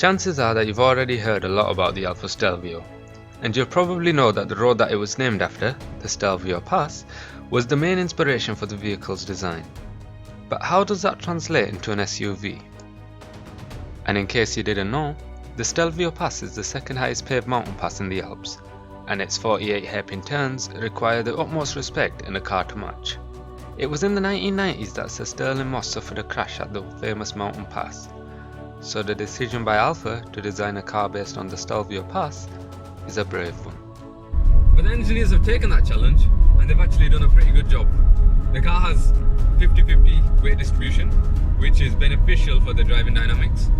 Chances are that you've already heard a lot about the Alfa Stelvio, and you'll probably know that the road that it was named after, the Stelvio Pass, was the main inspiration for the vehicle's design. But how does that translate into an SUV? And in case you didn't know, the Stelvio Pass is the second highest paved mountain pass in the Alps, and its 48 hairpin turns require the utmost respect in a car to match. It was in the 1990s that Sir Stirling Moss suffered a crash at the famous mountain pass, so the decision by Alfa to design a car based on the Stelvio Pass is a brave one. But the engineers have taken that challenge and they've actually done a pretty good job. The car has 50-50 weight distribution, which is beneficial for the driving dynamics,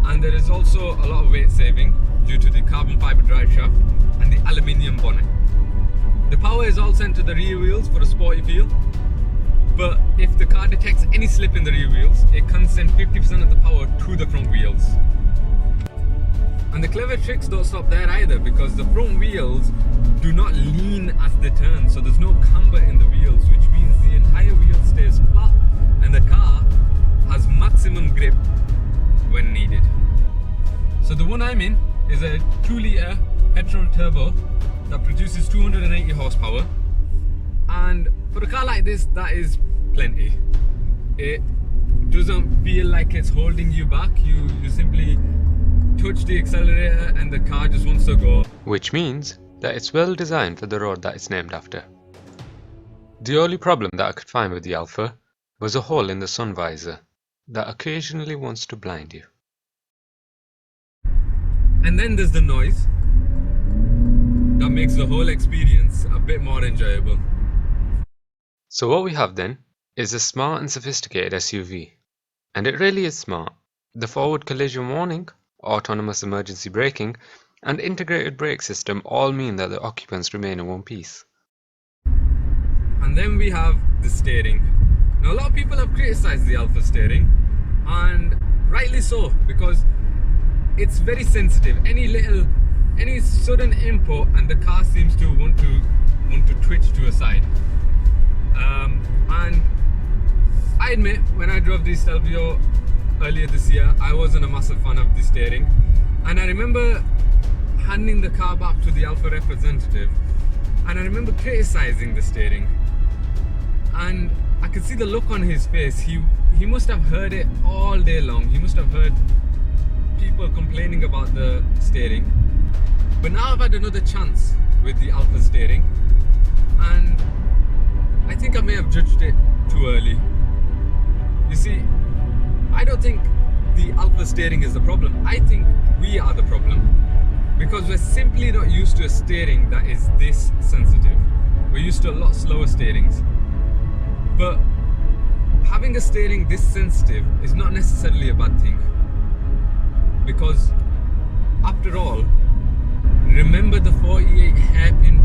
and there is also a lot of weight saving due to the carbon fibre drive shaft and the aluminium bonnet. The power is all sent to the rear wheels for a sporty feel, but if the car detects any slip in the rear wheels, it can send 50% of the power to the front wheels. And the clever tricks don't stop there either, because the front wheels do not lean as they turn, so there's no camber in the wheels, which means the entire wheel stays flat and the car has maximum grip when needed. So the one I'm in is a 2-litre petrol turbo that produces 280 horsepower, and for a car like this, that is plenty. It doesn't feel like it's holding you back. You simply touch the accelerator and the car just wants to go. Which means that it's well designed for the road that it's named after. The only problem that I could find with the Alfa was a hole in the sun visor that occasionally wants to blind you. And then there's the noise that makes the whole experience a bit more enjoyable. So what we have then is a smart and sophisticated SUV. And it really is smart. The forward collision warning, autonomous emergency braking, and integrated brake system all mean that the occupants remain in one piece. And then we have the steering. Now a lot of people have criticised the Alfa steering, and rightly so, because it's very sensitive. Any sudden input and the car seems to want to twitch to a side. And I admit, when I drove the Stelvio earlier this year, I wasn't a massive fan of the steering, and I remember handing the car back to the Alfa representative, and I remember criticising the steering, and I could see the look on his face. He must have heard it all day long. He must have heard people complaining about the steering. But now I've had another chance with the Alfa steering, and I think I may have judged it too early. You see, I don't think the Alfa steering is the problem. I think we are the problem, because we're simply not used to a steering that is this sensitive. We're used to a lot slower steerings. But having a steering this sensitive is not necessarily a bad thing, because after all, remember the 48 hairpin